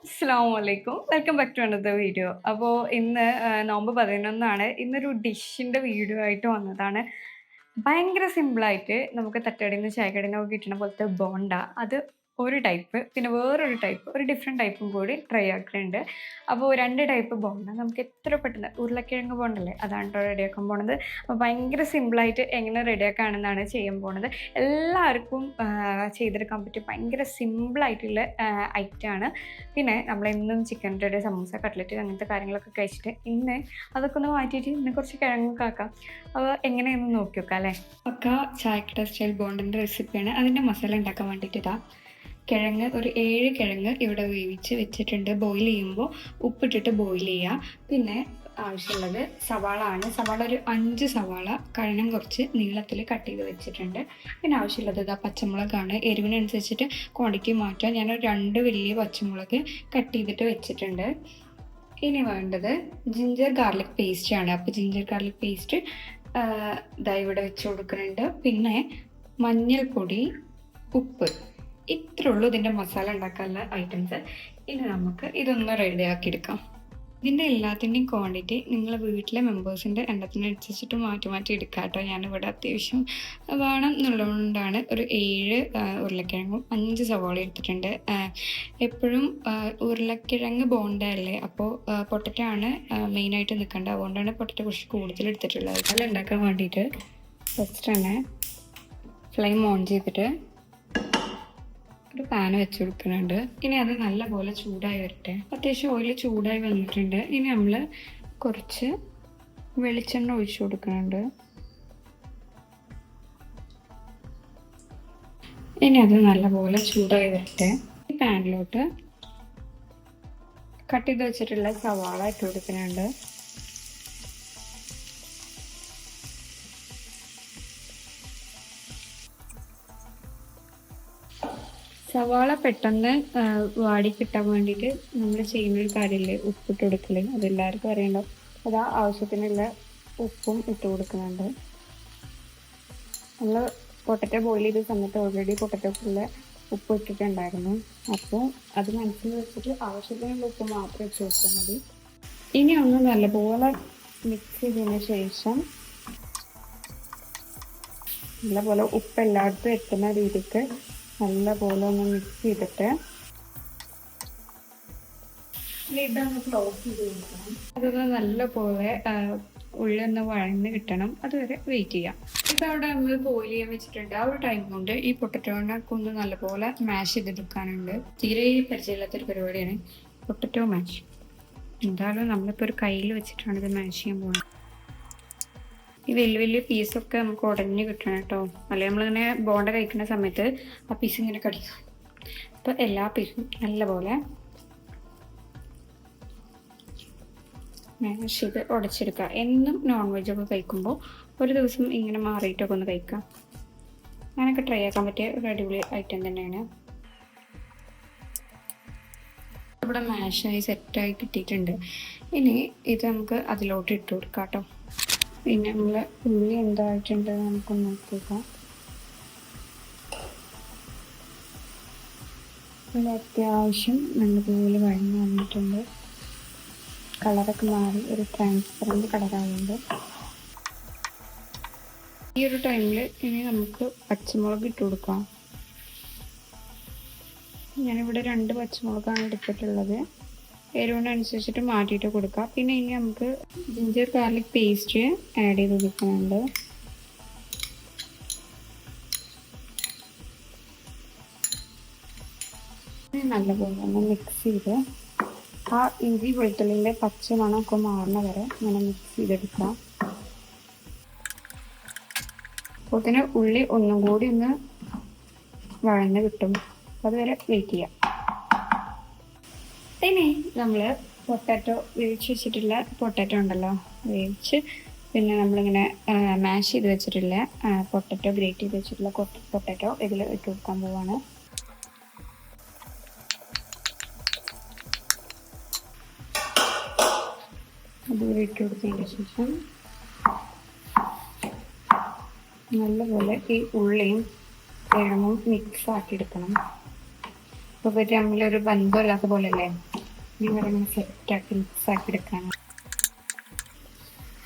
അസ്സലാമലൈക്കും. Welcome back to another video. അപ്പോൾ ഇന്ന് നോമ്പ് 11 ഇന്നൊരു ഡിഷിൻ്റെ വീഡിയോ ആയിട്ട് വന്നതാണ്. ഭയങ്കര സിമ്പിളായിട്ട് നമുക്ക് തട്ടുകടയിൽ നിന്ന് ചായക്കടയിൽ നിന്നൊക്കെ കിട്ടുന്ന പോലത്തെ ബോണ്ട അത് ഒരു ടൈപ്പ്, പിന്നെ വേറൊരു ടൈപ്പ്, ഒരു ഡിഫറെൻറ്റ് ടൈപ്പും കൂടി ട്രൈ ആക്കുന്നുണ്ട്. അപ്പോൾ 2 ടൈപ്പ് ബോണ്ട നമുക്ക് എത്ര പെട്ടെന്ന് ഉരുളക്കിഴങ്ങ് ബോണ്ടല്ലേ അതാണ് കേട്ടോ റെഡിയാക്കാൻ പോണത്. അപ്പോൾ ഭയങ്കര സിമ്പിളായിട്ട് എങ്ങനെ റെഡിയാക്കാണെന്നാണ് ചെയ്യാൻ പോണത്. എല്ലാവർക്കും ചെയ്തെടുക്കാൻ പറ്റിയ ഭയങ്കര സിമ്പിളായിട്ടുള്ള ഐറ്റമാണ്. പിന്നെ നമ്മളെന്നും ചിക്കൻ്റെ സമൂസ, കട്ട്ലറ്റ് അങ്ങനത്തെ കാര്യങ്ങളൊക്കെ കഴിച്ചിട്ട് ഇന്ന് അതൊക്കെ ഒന്ന് മാറ്റിയിട്ട് ഇന്ന് കുറച്ച് കിഴങ്ങൊക്കെ ആക്കാം. അപ്പോൾ എങ്ങനെയൊന്ന് നോക്കി നോക്കാം അല്ലേ. ഒക്കെ ചായക്കട സ്റ്റൈൽ ബോണ്ടിൻ്റെ റെസിപ്പിയാണ്. അതിൻ്റെ മസാല ഉണ്ടാക്കാൻ വേണ്ടിയിട്ട് ഇതാ കിഴങ്ങ് ഒരു 7 കിഴങ്ങ് ഇവിടെ വേവിച്ച് വെച്ചിട്ടുണ്ട്. ബോയിൽ ചെയ്യുമ്പോൾ ഉപ്പിട്ടിട്ട് ബോയിൽ ചെയ്യുക. പിന്നെ ആവശ്യമുള്ളത് സവാള ആണ്. സവാള ഒരു 5 സവാള കഴനം കുറച്ച് നീളത്തിൽ കട്ട് ചെയ്ത് വെച്ചിട്ടുണ്ട്. പിന്നെ ആവശ്യമുള്ളത് ഇതാ പച്ചമുളകാണ്. എരിവിനനുസരിച്ചിട്ട് ക്വാണ്ടിറ്റി മാറ്റാം. ഞാനൊരു 2 വലിയ പച്ചമുളക് കട്ട് ചെയ്തിട്ട് വെച്ചിട്ടുണ്ട്. ഇനി വേണ്ടത് ജിഞ്ചർ ഗാർലിക് പേസ്റ്റ് ആണ്. അപ്പോൾ ജിഞ്ചർ ഗാർലിക് പേസ്റ്റ് ഇതാ ഇവിടെ വെച്ച് കൊടുക്കുന്നുണ്ട്. പിന്നെ മഞ്ഞൾപ്പൊടി, ഉപ്പ്, ഇത്രേ ഉള്ളൂ ഇതിൻ്റെ മസാല ഉണ്ടാക്കാനുള്ള ഐറ്റംസ്. ഇനി നമുക്ക് ഇതൊന്ന് റെഡിയാക്കി എടുക്കാം. ഇതിൻ്റെ എല്ലാത്തിൻ്റെയും ക്വാണ്ടിറ്റി നിങ്ങൾ വീട്ടിലെ മെമ്പേഴ്സിൻ്റെ എണ്ണത്തിനനുസരിച്ചിട്ട് മാറ്റി മാറ്റി എടുക്കുക കേട്ടോ. ഞാനിവിടെ അത്യാവശ്യം വേണം എന്നുള്ളതുകൊണ്ടാണ് ഒരു 7 ഉരുളക്കിഴങ്ങും 5 സവാള എടുത്തിട്ടുണ്ട്. എപ്പോഴും ഉരുളക്കിഴങ്ങ് ബോണ്ടല്ലേ, അപ്പോൾ പൊട്ടറ്റോ ആണ് മെയിനായിട്ട് നിൽക്കേണ്ടത്. അതുകൊണ്ടാണ് പൊട്ടറ്റോ കുറച്ച് കൂടുതൽ എടുത്തിട്ടുള്ളത്. അതെല്ലാം ഉണ്ടാക്കാൻ വേണ്ടിയിട്ട് ഫസ്റ്റ് തന്നെ ഫ്ലെയിം ഓൺ ചെയ്തിട്ട് ഒരു പാന് വെച്ച് കൊടുക്കുന്നുണ്ട്. ഇനി അത് നല്ലപോലെ ചൂടായി വരട്ടെ. അത്യാവശ്യം ഓയിൽ ചൂടായി വന്നിട്ടുണ്ട്. ഇനി നമ്മൾ കുറച്ച് വെളിച്ചെണ്ണ ഒഴിച്ചു കൊടുക്കുന്നുണ്ട്. ഇനി അത് നല്ലപോലെ ചൂടായി വരട്ടെ. ഈ പാനിലോട്ട് കട്ട് ചെയ്ത് വെച്ചിട്ടുള്ള സവാള ഇട്ട് കൊടുക്കുന്നുണ്ട്. സവാള പെട്ടെന്ന് വാടി കിട്ടാൻ വേണ്ടിയിട്ട് നമ്മൾ ചെയ്യുന്നൊരു കാര്യമില്ലേ, ഉപ്പിട്ട് കൊടുക്കൽ. അതെല്ലാവർക്കും അറിയണ്ടാവും. അത് ആവശ്യത്തിനുള്ള ഉപ്പും ഇട്ട് കൊടുക്കുന്നുണ്ട്. നമ്മൾ പൊട്ടറ്റോ ബോയിൽ ചെയ്ത സമയത്ത് ഓൾറെഡി പൊട്ടറ്റോക്കുള്ള ഉപ്പ് ഇട്ടിട്ടുണ്ടായിരുന്നു. അപ്പോൾ അത് മനസ്സിൽ വെച്ചിട്ട് ആവശ്യത്തിനുള്ള ഉപ്പ് മാത്രം ഇട്ട് കൊടുത്താൽ മതി. ഇനി ഒന്ന് നല്ലപോലെ മിക്സ് ചെയ്തതിന് ശേഷം നല്ലപോലെ ഉപ്പ് എല്ലായിടത്തും എത്തുന്ന രീതിക്ക് നല്ലപോലെ ഒന്ന് മിക്സ് ചെയ്തിട്ട് ഇതൊന്ന് ക്ലോസ് ചെയ്ത് കൊടുക്കണം. അതൊന്ന് നല്ലപോലെ ഉള്ളി ഒന്ന് വഴന്ന് കിട്ടണം. അതുവരെ വെയിറ്റ് ചെയ്യാം. ഇതവിടെ നമ്മൾ ബോയിൽ ചെയ്യാൻ വെച്ചിട്ടുണ്ട്. ആ ഒരു ടൈം കൊണ്ട് ഈ പൊട്ടറ്റോനൊക്കെ ഒന്ന് നല്ലപോലെ മാഷ് ചെയ്തെടുക്കാനുണ്ട്. തീരെ പരിചയമില്ലാത്തൊരു പരിപാടിയാണ് പൊട്ടറ്റോ മാഷ്. എന്തായാലും നമ്മളിപ്പോൾ ഒരു കയ്യിൽ വെച്ചിട്ടാണ് ഇത് മാഷ് ചെയ്യാൻ പോകുന്നത്. ഈ വലിയ വലിയ പീസൊക്കെ നമുക്ക് ഉടഞ്ഞ് കിട്ടണം കേട്ടോ. അല്ലെങ്കിൽ നമ്മളിങ്ങനെ ബോണ്ട കഴിക്കുന്ന സമയത്ത് ആ പീസ് ഇങ്ങനെ കടിക്കും. അപ്പോൾ എല്ലാ പീസും നല്ലപോലെ മാഷ് ചെയ്ത് ഉടച്ചെടുക്കുക. എന്നും നോൺ വെജൊക്കെ കഴിക്കുമ്പോൾ ഒരു ദിവസം ഇങ്ങനെ മാറിയിട്ടൊക്കെ ഒന്ന് കഴിക്കാം. അങ്ങനെയൊക്കെ ട്രൈ ആക്കാൻ പറ്റിയ ഒരു അടിപൊളി ഐറ്റം തന്നെയാണ്. ഇവിടെ മാഷായി സെറ്റായി കിട്ടിയിട്ടുണ്ട്. ഇനി ഇത് നമുക്ക് അതിലോട്ട് ഇട്ട് കൊടുക്കാം കേട്ടോ. പിന്നെ നമ്മൾ ഉള്ളി എന്തായിട്ടുണ്ട് നമുക്കൊന്ന് നോക്കിയേക്കാം. ഉള്ളി അത്യാവശ്യം നല്ലപോലെ വഴഞ്ഞ് വന്നിട്ടുണ്ട്. കളറൊക്കെ മാറി ഒരു ട്രാൻസ്പെറൻറ്റ് കളറാവുന്നുണ്ട്. ഈ ഒരു ടൈമിൽ ഇനി നമുക്ക് പച്ചമുളക് ഇട്ട് കൊടുക്കാം. ഞാനിവിടെ 2 പച്ചമുളകാണ് എടുത്തിട്ടുള്ളത്. എരിവിനനുസരിച്ചിട്ട് മാറ്റിയിട്ട് കൊടുക്കാം. പിന്നെ ഇനി നമുക്ക് ജിഞ്ചർ ഗാർലിക് പേസ്റ്റ് ആഡ് ചെയ്ത് കൊടുക്കുന്നുണ്ട്. നല്ലപോലെ ഒന്ന് മിക്സ് ചെയ്ത് ആ ഇഞ്ചി വെളുത്തുള്ളിൻ്റെ പച്ച മണമൊക്കെ മാറുന്ന വരെ ഇങ്ങനെ മിക്സ് ചെയ്തെടുക്കാം. അപ്പോൾ തന്നെ ഉള്ളി ഒന്നും കൂടി ഒന്ന് വഴന്ന് കിട്ടും. അതുവരെ വെയിറ്റ് ചെയ്യാം. ഇനി നമ്മൾ പൊട്ടാറ്റോ വേവിച്ച് വെച്ചിട്ടുള്ള പൊട്ടാറ്റോ ഉണ്ടല്ലോ, വേവിച്ച് പിന്നെ നമ്മളിങ്ങനെ മാഷ് ചെയ്ത് വെച്ചിട്ടുള്ള പൊട്ടാറ്റോ, ഗ്രേറ്റ് ചെയ്ത് വെച്ചിട്ടുള്ള പൊട്ടാറ്റോ ഇതിൽ ഇട്ട് കൊടുക്കാൻ പോവാണ്. അതുപോലെ ഇട്ട് കൊടുത്തതിന് ശേഷം നല്ലപോലെ ഈ ഉള്ളിയും കിഴങ്ങും മിക്സ് ആക്കി എടുക്കണം. ഇപ്പോൾ നമ്മളൊരു ബന്ധമില്ലാത്ത പോലെ അല്ലേ ഇങ്ങനെ സെറ്റാക്കി മിക്സാക്കി എടുക്കാനാണ്.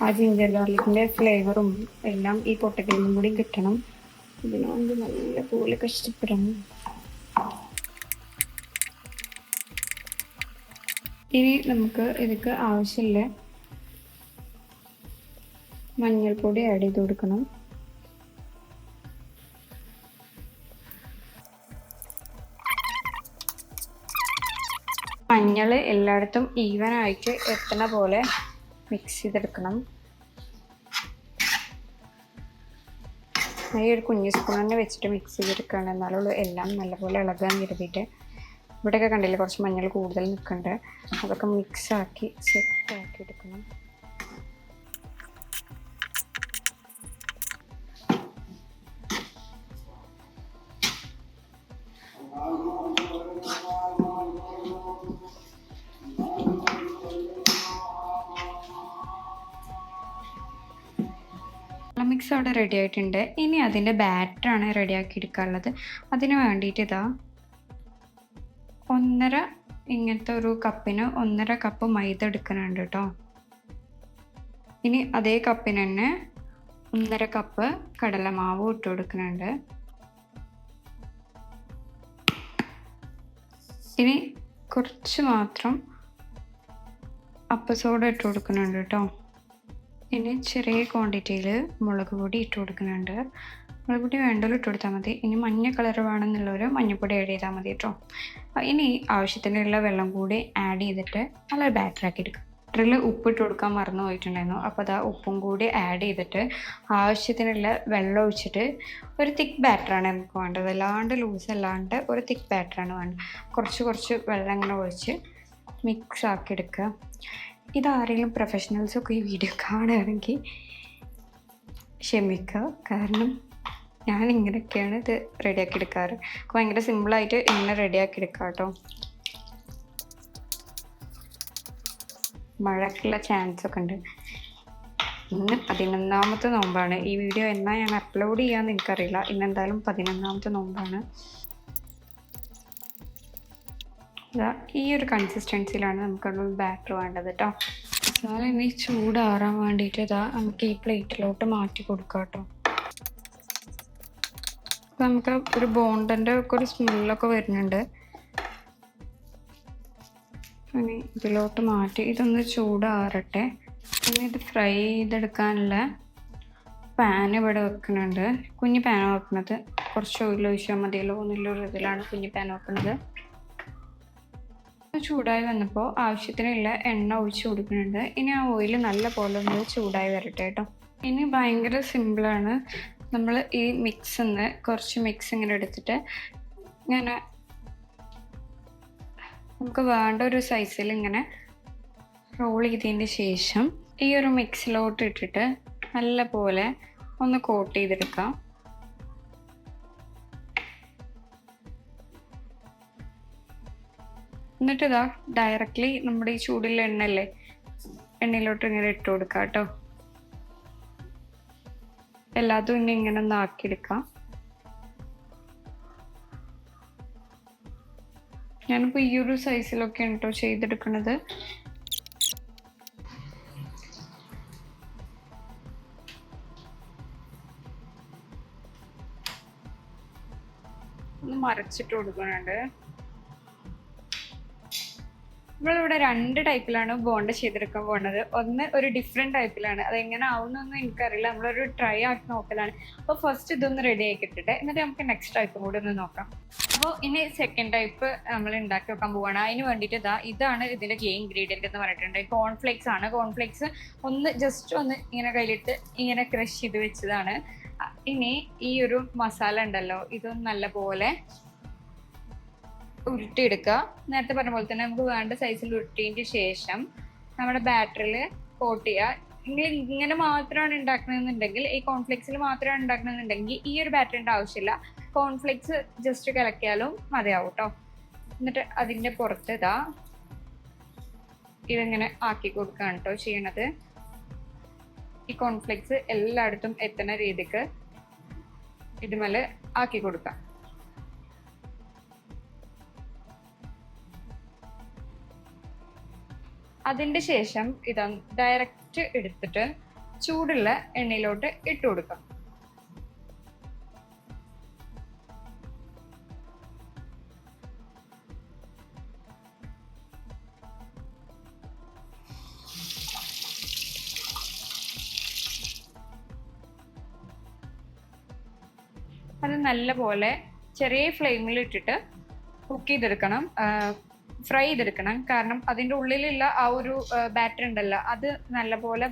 ആ ജിഞ്ചർ ഗാർലിക്കിൻ്റെ ഫ്ലേവറും എല്ലാം ഈ പൊട്ടറ്റോയിലും കൂടി കിട്ടണം. ഇതിനുവേണ്ടി നല്ലപോലെ കഷ്ടപ്പെടണം. ഇനി നമുക്ക് ഇതിക്ക് ആവശ്യമില്ല മഞ്ഞൾപ്പൊടി ആഡ് ചെയ്ത് കൊടുക്കണം. മഞ്ഞൾ എല്ലായിടത്തും ഈവൻ ആയിട്ട് എത്തണ പോലെ മിക്സ് ചെയ്തെടുക്കണം. ഈ ഒരു കുഞ്ഞു സ്പൂൺ തന്നെ വെച്ചിട്ട് മിക്സ് ചെയ്തെടുക്കുകയാണ്, എന്നാലുള്ളൂ എല്ലാം നല്ലപോലെ ഇളകാൻ കരുതിയിട്ട്. ഇവിടെയൊക്കെ കണ്ടില്ലേ കുറച്ച് മഞ്ഞൾ കൂടുതൽ നിൽക്കുന്നുണ്ട്, അതൊക്കെ മിക്സാക്കി സെറ്റാക്കി എടുക്കണം. മിക്സ് അവിടെ റെഡി ആയിട്ടുണ്ട്. ഇനി അതിൻ്റെ ബാറ്ററാണ് റെഡിയാക്കി എടുക്കാനുള്ളത്. അതിന് വേണ്ടിയിട്ട് ഇതാ 1.5 ഇങ്ങനത്തെ ഒരു കപ്പിന് 1.5 കപ്പ് മൈദ എടുക്കുന്നുണ്ട് കേട്ടോ. ഇനി അതേ കപ്പിന് തന്നെ 1.5 കപ്പ് കടലമാവ് ഇട്ട് കൊടുക്കുന്നുണ്ട്. ഇനി കുറച്ച് മാത്രം അപ്പസോഡ ഇട്ട് കൊടുക്കുന്നുണ്ട് കേട്ടോ. ഇനി ചെറിയ ക്വാണ്ടിറ്റിയിൽ മുളക് പൊടി ഇട്ട് കൊടുക്കുന്നുണ്ട്. മുളക് പൊടി വേണ്ടല്ലോ ഇട്ട് കൊടുത്താൽ മതി. ഇനി മഞ്ഞ കളർ വേണമെന്നുള്ളവർ മഞ്ഞൾപ്പൊടി ആഡ് ചെയ്താൽ മതി കേട്ടോ. ഇനി ആവശ്യത്തിനുള്ള വെള്ളം കൂടി ആഡ് ചെയ്തിട്ട് നല്ല ബാറ്ററാക്കി എടുക്കുക. ബാറ്ററിൽ ഉപ്പിട്ട് കൊടുക്കാൻ മറന്നു പോയിട്ടുണ്ടായിരുന്നു, അപ്പോൾ അതാ ഉപ്പും കൂടി ആഡ് ചെയ്തിട്ട് ആവശ്യത്തിനുള്ള വെള്ളം ഒഴിച്ചിട്ട് ഒരു തിക്ക് ബാറ്ററാണ് നമുക്ക് വേണ്ടത്. അല്ലാണ്ട് ലൂസ് അല്ലാണ്ട് ഒരു തിക്ക് ബാറ്ററാണ് വേണ്ടത്. കുറച്ച് വെള്ളം ഇങ്ങനെ ഒഴിച്ച് മിക്സ് ആക്കി എടുക്കുക. ഇതാരെങ്കിലും പ്രൊഫഷണൽസൊക്കെ ഈ വീഡിയോ കാണുകയാണെങ്കിൽ ക്ഷമിക്കുക, കാരണം ഞാൻ ഇങ്ങനെയൊക്കെയാണ് ഇത് റെഡിയാക്കി എടുക്കാറ്. ഭയങ്കര സിമ്പിളായിട്ട് ഇങ്ങനെ റെഡിയാക്കി എടുക്കാം കേട്ടോ. മഴയ്ക്കുള്ള ചാൻസ് ഒക്കെ ഉണ്ട്. ഇന്ന് 11ാമത്തെ നോമ്പാണ്. ഈ വീഡിയോ എന്നാ ഞാൻ അപ്ലോഡ് ചെയ്യാമെന്ന് എനിക്കറിയില്ല. ഇന്നെന്തായാലും 11ാമത്തെ നോമ്പാണ്. ഈ ഒരു കൺസിസ്റ്റൻസിയിലാണ് നമുക്കുള്ള ബാറ്റർ വേണ്ടത് കേട്ടോ. മസാല ഇനി ചൂടാറാൻ വേണ്ടിയിട്ട് ഇതാ നമുക്ക് ഈ പ്ലേറ്റിലോട്ട് മാറ്റി കൊടുക്കാം കേട്ടോ. അപ്പം നമുക്ക് ഒരു ബോണ്ടൻ്റെ ഒക്കെ ഒരു സ്മെല്ലൊക്കെ വരുന്നുണ്ട്. ഇനി ഇതിലോട്ട് മാറ്റി ഇതൊന്ന് ചൂടാറട്ടെ. ഇനി ഇത് ഫ്രൈ ചെയ്തെടുക്കാനുള്ള പാൻ ഇവിടെ വെക്കുന്നുണ്ട്. കുഞ്ഞു പാൻ വെക്കുന്നത്, കുറച്ച് ഓയിൽ ഒഴിച്ചാൽ മതിയല്ലോ എന്നുള്ളൊരു ഇതിലാണ് കുഞ്ഞു പാൻ വെക്കുന്നത്. ചൂടായി വന്നപ്പോൾ ആവശ്യത്തിനുള്ള എണ്ണ ഒഴിച്ച് കൊടുക്കുന്നുണ്ട്. ഇനി ആ ഓയിൽ നല്ല പോലെ ഒന്ന് ചൂടായി വരട്ടെ കേട്ടോ. ഇനി ഭയങ്കര സിമ്പിളാണ്. നമ്മൾ ഈ കുറച്ച് മിക്സ് ഇങ്ങനെ എടുത്തിട്ട് ഇങ്ങനെ നമുക്ക് വേണ്ട ഒരു സൈസിൽ ഇങ്ങനെ റോൾ ചെയ്തതിന് ശേഷം ഈ ഒരു മിക്സിലോട്ട് ഇട്ടിട്ട് നല്ല പോലെ ഒന്ന് കോട്ട് ചെയ്തെടുക്കാം. എന്നിട്ട് ഇതാ ഡയറക്റ്റ്ലി നമ്മുടെ ഈ ചൂടുള്ള എണ്ണയിലോട്ട് ഇങ്ങനെ ഇട്ട് കൊടുക്കാം കേട്ടോ. എല്ലാതും ഇങ്ങനെ ഒന്ന് ആക്കിയെടുക്കാം. ഞാനിപ്പോൾ ഈ ഒരു സൈസിലൊക്കെയാണ് കേട്ടോ ചെയ്തെടുക്കുന്നത്. ഒന്ന് മറച്ചിട്ട് കൊടുക്കുന്നുണ്ട്. നമ്മളിവിടെ 2 ടൈപ്പിലാണ് ബോണ്ട ചെയ്തെടുക്കാൻ പോകുന്നത്. ഒന്ന് ഒരു ഡിഫറെൻറ്റ് ടൈപ്പിലാണ്. അതെങ്ങനെ ആവുന്നൊന്നും എനിക്കറിയില്ല, നമ്മളൊരു ട്രൈ ആക്കി നോക്കലാണ്. അപ്പോൾ ഫസ്റ്റ് ഇതൊന്ന് റെഡി ആക്കിയിട്ടിട്ട് എന്നിട്ട് നമുക്ക് നെക്സ്റ്റ് ടൈപ്പും കൂടി ഒന്ന് നോക്കാം. അപ്പോൾ ഇനി സെക്കൻഡ് ടൈപ്പ് നമ്മൾ ഉണ്ടാക്കി വെക്കാൻ പോവുകയാണ്. അതിന് വേണ്ടിയിട്ട് ഇതാണ് ഇതിൻ്റെ കീ ഇൻഗ്രീഡിയൻറ്റ് എന്ന് പറഞ്ഞിട്ടുണ്ട്. കോൺഫ്ലേക്സ് ആണ്. കോൺഫ്ലേക്സ് ജസ്റ്റ് ഒന്ന് ഇങ്ങനെ കയ്യിലിട്ട് ഇങ്ങനെ ക്രഷ് ചെയ്ത് വെച്ചതാണ്. ഇനി ഈ ഒരു മസാല ഉണ്ടല്ലോ, ഇതൊന്ന് നല്ലപോലെ ഉരുട്ടിയെടുക്കുക. നേരത്തെ പറഞ്ഞ പോലെ തന്നെ നമുക്ക് വേണ്ട സൈസിൽ ഉരുട്ടിയതിന് ശേഷം നമ്മുടെ ബാറ്ററിൽ കോട്ട് ചെയ്യുക. ഇങ്ങനെ മാത്രമാണ് ഉണ്ടാക്കണമെന്നുണ്ടെങ്കിൽ, ഈ കോൺഫ്ലെക്സിൽ മാത്രമാണ് ഉണ്ടാക്കണമെന്നുണ്ടെങ്കിൽ ഈ ഒരു ബാറ്ററിൻ്റെ ആവശ്യമില്ല. കോൺഫ്ലെക്സ് ജസ്റ്റ് കലക്കിയാലും മതിയാവും കേട്ടോ. എന്നിട്ട് അതിൻ്റെ പുറത്ത് ഇതിങ്ങനെ ആക്കി കൊടുക്കുകയാണ് കേട്ടോ ചെയ്യണത്. ഈ കോൺഫ്ലെക്സ് എല്ലായിടത്തും എത്തുന്ന രീതിക്ക് ഇതുമേലെ ആക്കി കൊടുക്കാം. അതിൻ്റെ ശേഷം ഇതാ ഡയറക്റ്റ് എടുത്തിട്ട് ചൂടുള്ള എണ്ണയിലോട്ട് ഇട്ട് കൊടുക്കാം. അത് നല്ലപോലെ ചെറിയ ഫ്ലെയിമിൽ ഇട്ടിട്ട് കുക്ക് ചെയ്തെടുക്കണം, ഫ്രൈ ചെയ്തെടുക്കണം. കാരണം അതിൻ്റെ ഉള്ളിലുള്ള ആ ഒരു ബാറ്റർ ഉണ്ടല്ലോ, അത് നല്ലപോലെ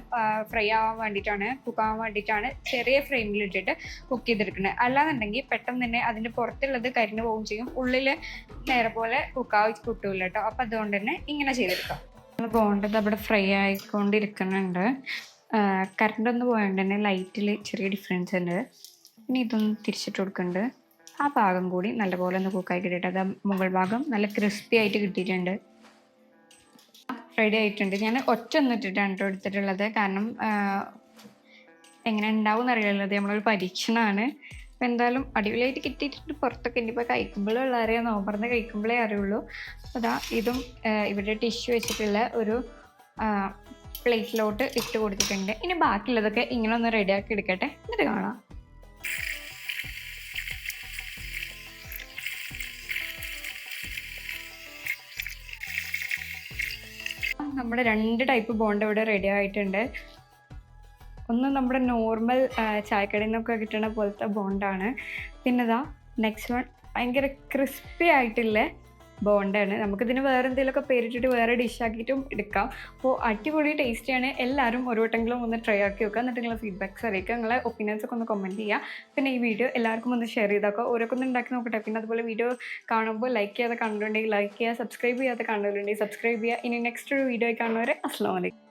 ഫ്രൈ ആവാൻ വേണ്ടിയിട്ടാണ്, കുക്കാവാൻ വേണ്ടിയിട്ടാണ് ചെറിയ ഫ്ലെയിമിൽ ഇട്ടിട്ട് കുക്ക് ചെയ്തെടുക്കുന്നത്. അല്ലാന്നുണ്ടെങ്കിൽ പെട്ടെന്ന് തന്നെ അതിൻ്റെ പുറത്തുള്ളത് കരിഞ്ഞു പോവുകയും ചെയ്യും, ഉള്ളിൽ നേരെ പോലെ കുക്കാവ് കിട്ടൂല കേട്ടോ. അപ്പം അതുകൊണ്ട് തന്നെ ഇങ്ങനെ ചെയ്തെടുക്കാം. ബോണ്ടത് അവിടെ ഫ്രൈ ആയിക്കൊണ്ടിരിക്കുന്നുണ്ട്. കറണ്ട് ഒന്ന് പോയതുകൊണ്ട് തന്നെ ലൈറ്റിൽ ചെറിയ ഡിഫറൻസ് ഉണ്ട്. ഇനി ഇതൊന്ന് തിരിച്ചിട്ട് കൊടുക്കുന്നുണ്ട്. ആ ഭാഗം കൂടി നല്ലപോലെ ഒന്ന് കുക്കായി കിട്ടിയിട്ട് അത് മുകൾ ഭാഗം നല്ല ക്രിസ്പി ആയിട്ട് കിട്ടിയിട്ടുണ്ട്, റെഡി ആയിട്ടുണ്ട്. ഞാൻ ഒറ്റ ഒന്നിട്ടിട്ടാണ് കേട്ടോ എടുത്തിട്ടുള്ളത്. കാരണം എങ്ങനെ ഉണ്ടാവും എന്നറിയില്ലത്, നമ്മളൊരു പരീക്ഷണമാണ്. അപ്പം എന്തായാലും അടിപൊളിയായിട്ട് കിട്ടിയിട്ടുണ്ട്. പുറത്തൊക്കെ ഇനിയിപ്പോൾ കഴിക്കുമ്പോഴും ഉള്ളവരെ നോമ്പറന്ന് കഴിക്കുമ്പോഴേ അറിയുള്ളൂ. അതാ ഇതും ഇവിടെ ടിഷ്യൂ വെച്ചിട്ടുള്ള ഒരു പ്ലേറ്റിലോട്ട് ഇട്ട് കൊടുത്തിട്ടുണ്ട്. ഇനി ബാക്കിയുള്ളതൊക്കെ ഇങ്ങനെ ഒന്ന് റെഡിയാക്കി എടുക്കട്ടെ, എന്നിട്ട് കാണാം. നമ്മുടെ 2 ടൈപ്പ് ബോണ്ട ഇവിടെ റെഡി ആയിട്ടുണ്ട്. ഒന്ന് നമ്മുടെ നോർമൽ ചായക്കടയിൽ നിന്നൊക്കെ കിട്ടുന്ന പോലത്തെ ബോണ്ടാണ്. പിന്നെ ഇതാ നെക്സ്റ്റ് വൺ ഭയങ്കര ക്രിസ്പി ആയിട്ടുള്ള ബോണ്ടാണ്. നമുക്കിതിന് വേറെ എന്തെങ്കിലുമൊക്കെ പേരിട്ടിട്ട് വേറെ ഡിഷാക്കിയിട്ടും എടുക്കാം. അപ്പോൾ അടിപൊളി ടേസ്റ്റിയാണ്. എല്ലാവരും ഒരു വട്ടമെങ്കിലും ഒന്ന് ട്രൈ ആക്കി വെക്കുക, എന്നിട്ട് നിങ്ങളെ ഫീഡ്ബാക്ക്സ് അറിയിക്കുക, നിങ്ങളെ ഒപ്പീനിയൻസ് ഒക്കെ ഒന്ന് കമൻറ്റ് ചെയ്യുക. പിന്നെ ഈ വീഡിയോ എല്ലാവർക്കും ഒന്ന് ഷെയർ ചെയ്താക്കുക, ഓരോക്കെ ഒന്ന് ഉണ്ടാക്കി നോക്കട്ടെ. പിന്നെ അതുപോലെ വീഡിയോ കാണുമ്പോൾ ലൈക്ക് ചെയ്യാതെ കണ്ടിട്ടുണ്ടെങ്കിൽ ലൈക്ക് ചെയ്യുക, സബ്സ്ക്രൈബ് ചെയ്യാതെ കണ്ടിട്ടുണ്ടെങ്കിൽ സബ്സ്ക്രൈബ് ചെയ്യുക. ഇനി നെക്സ്റ്റ് ഒരു വീഡിയോ കാണുന്നവരെ അസ്സലാമു അലൈക്കും.